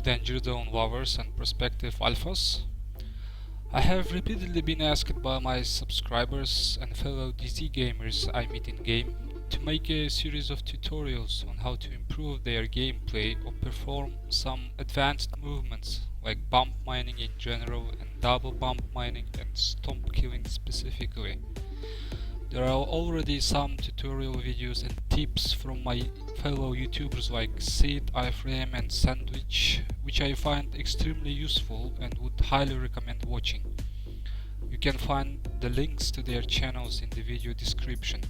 Danger Zone lovers and prospective alphas. I have repeatedly been asked by my subscribers and fellow DC gamers I meet in game to make a series of tutorials on how to improve their gameplay or perform some advanced movements like bump mining in general and double bump mining and stomp killing specifically. There are already some tutorial videos and tips from my fellow YouTubers like Sid, iFrame and Sandwich, which I find extremely useful and would highly recommend watching. You can find the links to their channels in the video description.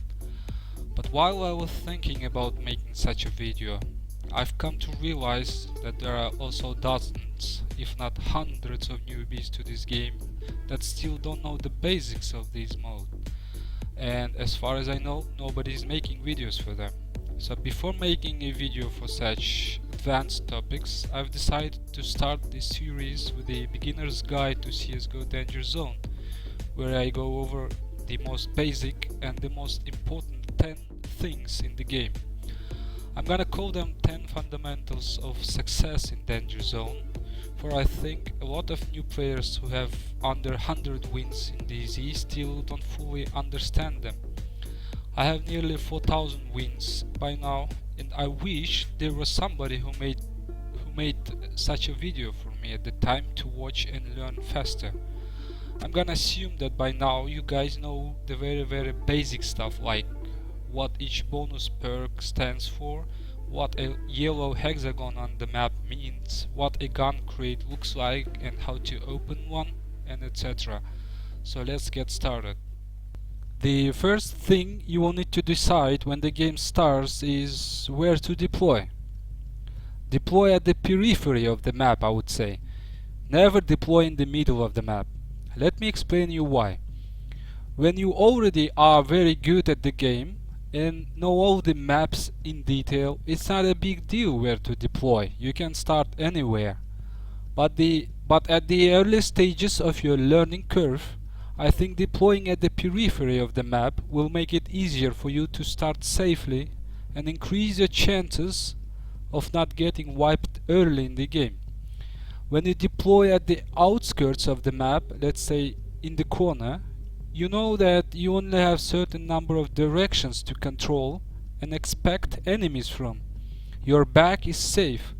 But while I was thinking about making such a video, I've come to realize that there are also dozens, if not hundreds of newbies to this game that still don't know the basics of this mode. And as far as I know, nobody is making videos for them. So before making a video for such advanced topics, I've decided to start this series with a beginner's guide to CSGO Danger Zone, where I go over the most basic and the most important 10 things in the game. I'm gonna call them 10 fundamentals of success in Danger Zone, for I think a lot of new players who have under 100 wins in DZ still don't fully understand them. I have nearly 4,000 wins by now, and I wish there was somebody who made such a video for me at the time to watch and learn faster. I'm gonna assume that by now you guys know the very basic stuff like what each bonus perk stands for, what a yellow hexagon on the map means, what a gun crate looks like and how to open one, and etc. So let's get started. The first thing you will need to decide when the game starts is where to deploy. Deploy at the periphery of the map, I would say. Never deploy in the middle of the map. Let me explain you why. When you already are very good at the game and know all the maps in detail, it's not a big deal where to deploy. You can start anywhere. But at the early stages of your learning curve, I think deploying at the periphery of the map will make it easier for you to start safely and increase your chances of not getting wiped early in the game. When you deploy at the outskirts of the map, let's say in the corner, you know that you only have certain number of directions to control and expect enemies from. Your back is safe.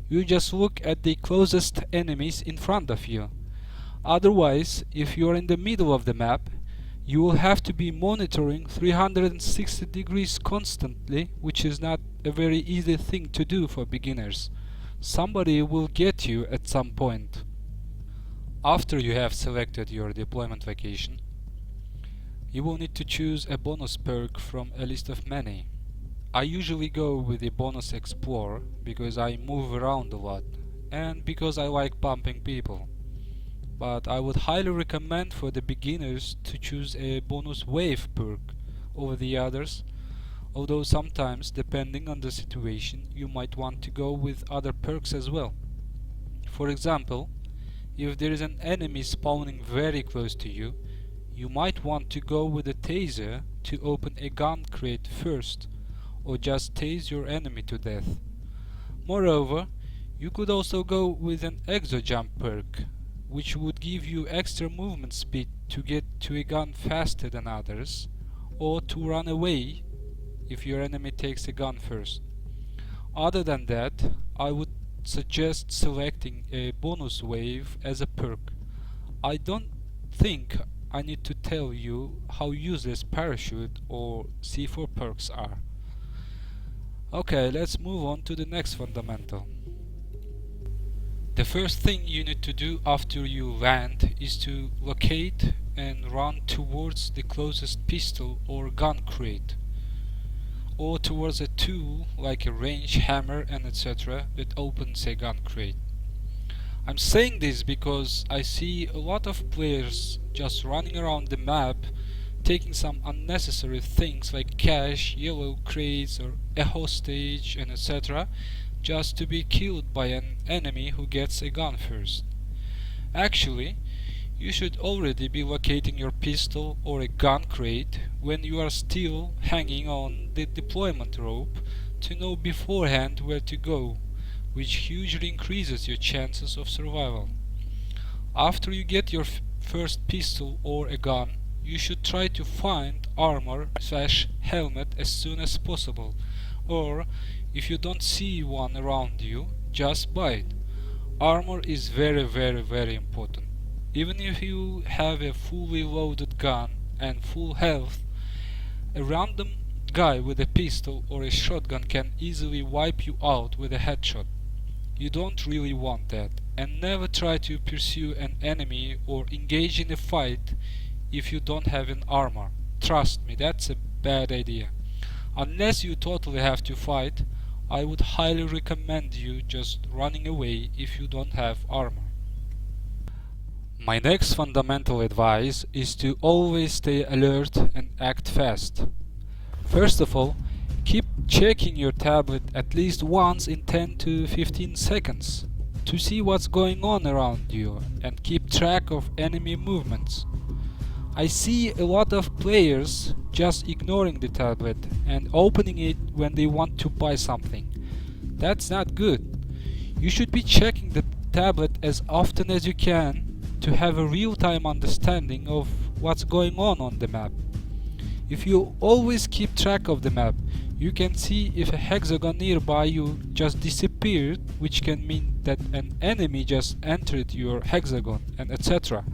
You just look at the closest enemies in front of you. Otherwise, if you are in the middle of the map, you will have to be monitoring 360 degrees constantly, which is not a very easy thing to do for beginners. Somebody will get you at some point. After you have selected your deployment location, you will need to choose a bonus perk from a list of many. I usually go with the bonus Explorer because I move around a lot and because I like bumping people. But I would highly recommend for the beginners to choose a bonus Wave perk over the others, although sometimes, depending on the situation, you might want to go with other perks as well. For example, if there is an enemy spawning very close to you, you might want to go with a taser to open a gun crate first, or just tase your enemy to death. Moreover, you could also go with an exo jump perk, which would give you extra movement speed to get to a gun faster than others, or to run away if your enemy takes a gun first. Other than that, I would suggest selecting a bonus wave as a perk. I don't think I need to tell you how useless parachute or C4 perks are. Okay, let's move on to the next fundamental. The first thing you need to do after you land is to locate and run towards the closest pistol or gun crate, or towards a tool like a range hammer and etc. that opens a gun crate. I'm saying this because I see a lot of players just running around the map taking some unnecessary things like cash, yellow crates or a hostage and etc. just to be killed by an enemy who gets a gun first. Actually, you should already be locating your pistol or a gun crate when you are still hanging on the deployment rope to know beforehand where to go, which hugely increases your chances of survival. After you get your first pistol or a gun, you should try to find armor/helmet as soon as possible, or if you don't see one around you, just buy it. Armor is very important. Even if you have a fully loaded gun and full health, a random guy with a pistol or a shotgun can easily wipe you out with a headshot. You don't really want that, and never try to pursue an enemy or engage in a fight if you don't have an armor. Trust me, that's a bad idea. Unless you totally have to fight, I would highly recommend you just running away if you don't have armor. My next fundamental advice is to always stay alert and act fast. First of all, keep checking your tablet at least once in 10 to 15 seconds to see what's going on around you and keep track of enemy movements. I see a lot of players just ignoring the tablet and opening it when they want to buy something. That's not good. You should be checking the tablet as often as you can to have a real-time understanding of what's going on the map. If you always keep track of the map, you can see if a hexagon nearby you just disappeared, which can mean that an enemy just entered your hexagon, and etc.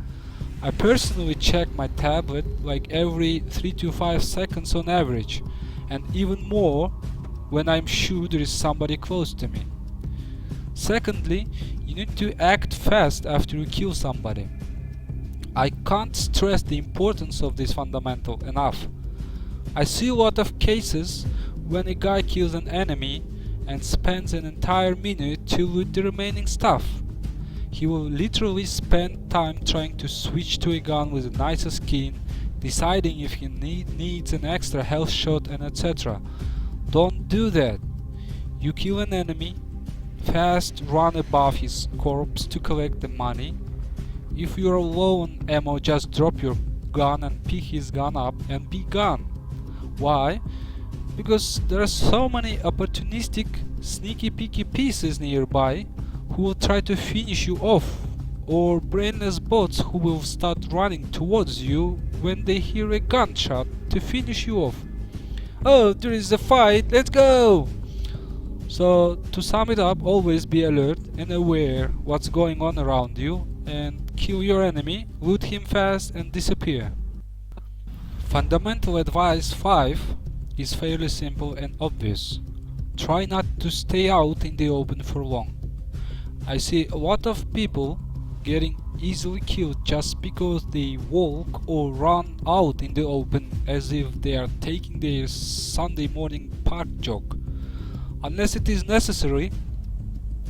I personally check my tablet like every 3 to 5 seconds on average, and even more when I'm sure there is somebody close to me. Secondly, you need to act fast after you kill somebody. I can't stress the importance of this fundamental enough. I see a lot of cases when a guy kills an enemy and spends an entire minute to loot the remaining stuff. He will literally spend time trying to switch to a gun with a nicer skin, deciding if he needs an extra health shot and etc. Don't do that. You kill an enemy, fast run above his corpse to collect the money. If you're low on ammo, just drop your gun and pick his gun up and be gone. Why? Because there are so many opportunistic, sneaky peeky pieces nearby who will try to finish you off, or brainless bots who will start running towards you when they hear a gunshot to finish you off. Oh, there is a fight, let's go! So, to sum it up, always be alert and aware what's going on around you, and kill your enemy, loot him fast and disappear. Fundamental advice 5 is fairly simple and obvious. Try not to stay out in the open for long. I see a lot of people getting easily killed just because they walk or run out in the open as if they are taking their Sunday morning park jog. Unless it is necessary,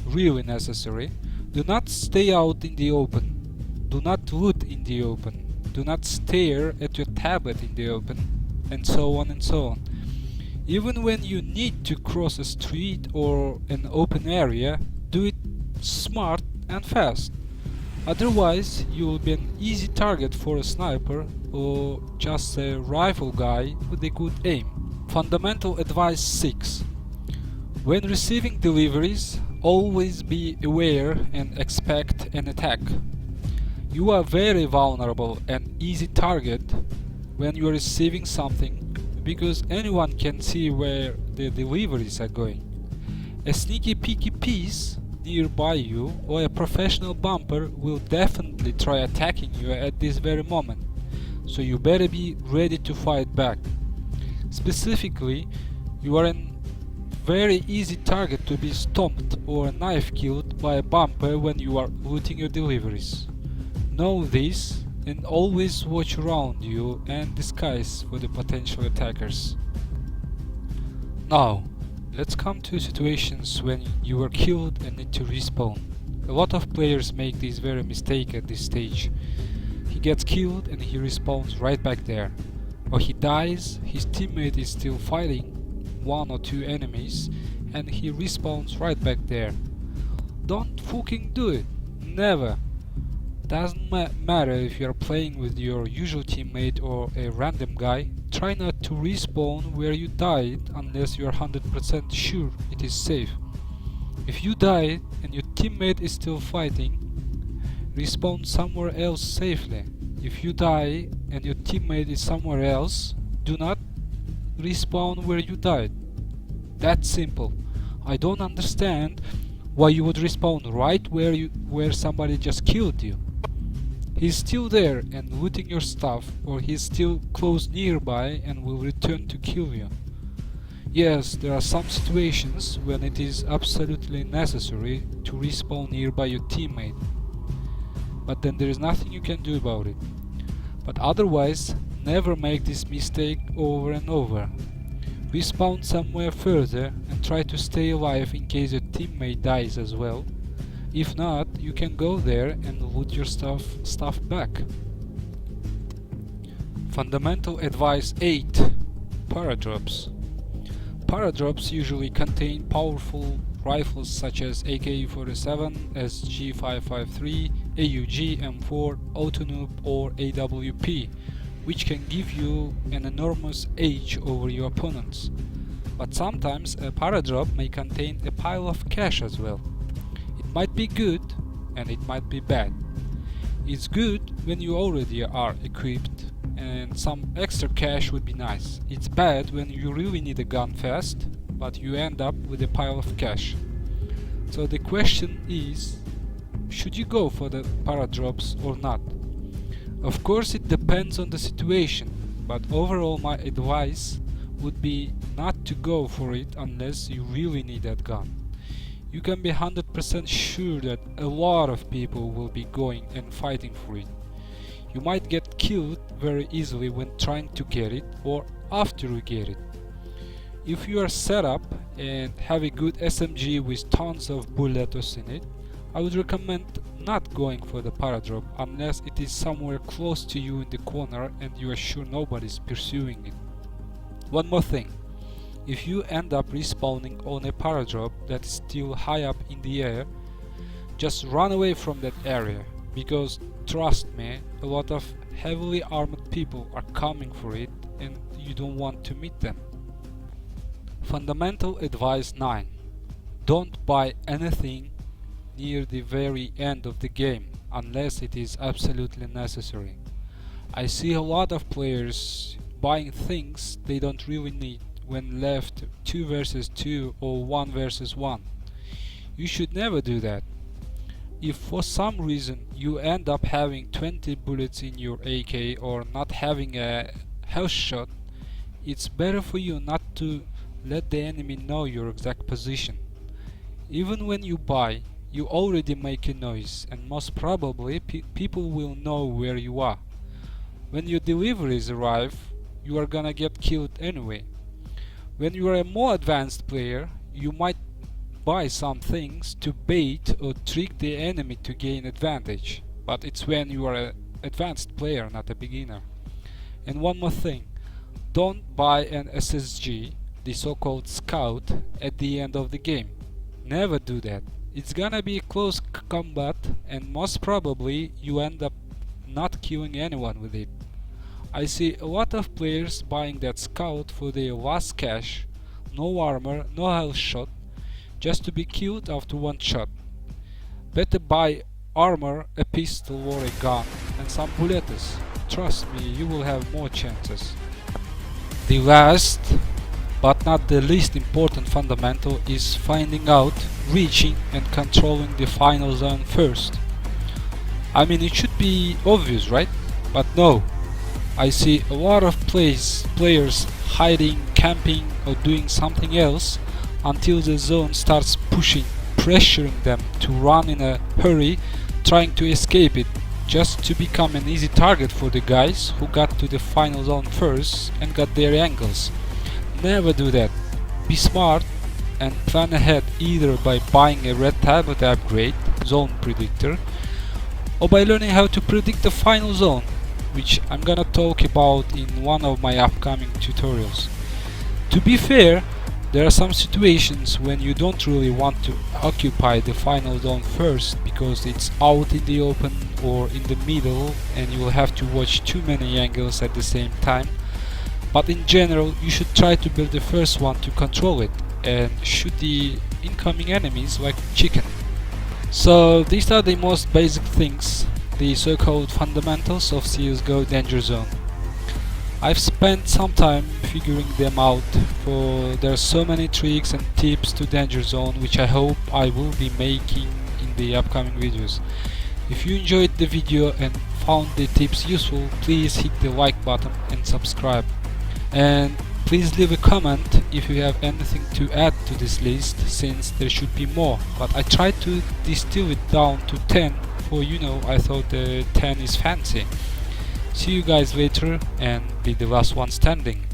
really necessary, do not stay out in the open. Do not loot in the open. Do not stare at your tablet in the open, and so on and so on. Even when you need to cross a street or an open area, do it smart and fast. Otherwise, you will be an easy target for a sniper or just a rifle guy with a good aim. Fundamental advice 6. When receiving deliveries, always be aware and expect an attack. You are very vulnerable and easy target when you are receiving something, because anyone can see where the deliveries are going. A sneaky peeky piece nearby you or a professional bumper will definitely try attacking you at this very moment, so you better be ready to fight back. Specifically, you are a very easy target to be stomped or knife killed by a bumper when you are looting your deliveries. Know this and always watch around you and disguise for the potential attackers. Now, let's come to situations when you are killed and need to respawn. A lot of players make this very mistake at this stage. He gets killed and he respawns right back there. Or he dies, his teammate is still fighting 1 or 2 enemies and he respawns right back there. Don't fucking do it. Never. Doesn't matter if you are playing with your usual teammate or a random guy. Try not to respawn where you died unless you are 100% sure it is safe. If you die and your teammate is still fighting, respawn somewhere else safely. If you die and your teammate is somewhere else, do not respawn where you died. That's simple. I don't understand why you would respawn right where somebody just killed you. He's still there and looting your stuff, or he's still close nearby and will return to kill you. Yes, there are some situations when it is absolutely necessary to respawn nearby your teammate, but then there is nothing you can do about it. But otherwise, never make this mistake over and over. Respawn somewhere further and try to stay alive in case your teammate dies as well. If not, you can go there and loot your stuff back. Fundamental advice 8. Paradrops. Paradrops usually contain powerful rifles such as AK-47, SG-553, AUG, M4, Autonoob or AWP, which can give you an enormous edge over your opponents. But sometimes a paradrop may contain a pile of cash as well. It might be good and it might be bad. It's good when you already are equipped and some extra cash would be nice. It's bad when you really need a gun fast, but you end up with a pile of cash. So the question is, should you go for the paradrops or not? Of course it depends on the situation, but overall my advice would be not to go for it unless you really need that gun. You can be 100% sure that a lot of people will be going and fighting for it. You might get killed very easily when trying to get it or after you get it. If you are set up and have a good SMG with tons of bullets in it, I would recommend not going for the paradrop unless it is somewhere close to you in the corner and you are sure nobody's pursuing it. One more thing. If you end up respawning on a paradrop that is still high up in the air, just run away from that area, because trust me, a lot of heavily armored people are coming for it and you don't want to meet them. Fundamental advice 9. Don't buy anything near the very end of the game unless it is absolutely necessary. I see a lot of players buying things they don't really need when left 2 versus 2 or 1 versus 1. You should never do that. If for some reason you end up having 20 bullets in your AK or not having a health shot, it's better for you not to let the enemy know your exact position. Even when you buy, you already make a noise and most probably people will know where you are. When your deliveries arrive, you are gonna get killed anyway. When you are a more advanced player, you might buy some things to bait or trick the enemy to gain advantage, but it's when you are an advanced player, not a beginner. And one more thing, don't buy an SSG, the so-called scout, at the end of the game. Never do that. It's gonna be a close combat and most probably you end up not killing anyone with it. I see a lot of players buying that scout for their last cash, no armor, no health shot, just to be killed after one shot. Better buy armor, a pistol or a gun and some bullets. Trust me, you will have more chances. The last but not the least important fundamental is finding out, reaching and controlling the final zone first. I mean, it should be obvious, right? But no. I see a lot of players hiding, camping or doing something else until the zone starts pushing, pressuring them to run in a hurry, trying to escape it, just to become an easy target for the guys who got to the final zone first and got their angles. Never do that. Be smart and plan ahead either by buying a red tablet upgrade, Zone Predictor, or by learning how to predict the final zone, which I'm gonna talk about in one of my upcoming tutorials. To be fair, there are some situations when you don't really want to occupy the final zone first because it's out in the open or in the middle and you will have to watch too many angles at the same time. But in general, you should try to build the first one to control it and shoot the incoming enemies like chicken. So these are the most basic things, the so-called fundamentals of CSGO Danger Zone. I've spent some time figuring them out, for there are so many tricks and tips to Danger Zone which I hope I will be making in the upcoming videos. If you enjoyed the video and found the tips useful, please hit the like button and subscribe. And please leave a comment if you have anything to add to this list, since there should be more, but I tried to distill it down to 10, for I thought 10 is fancy. See you guys later and be the last one standing.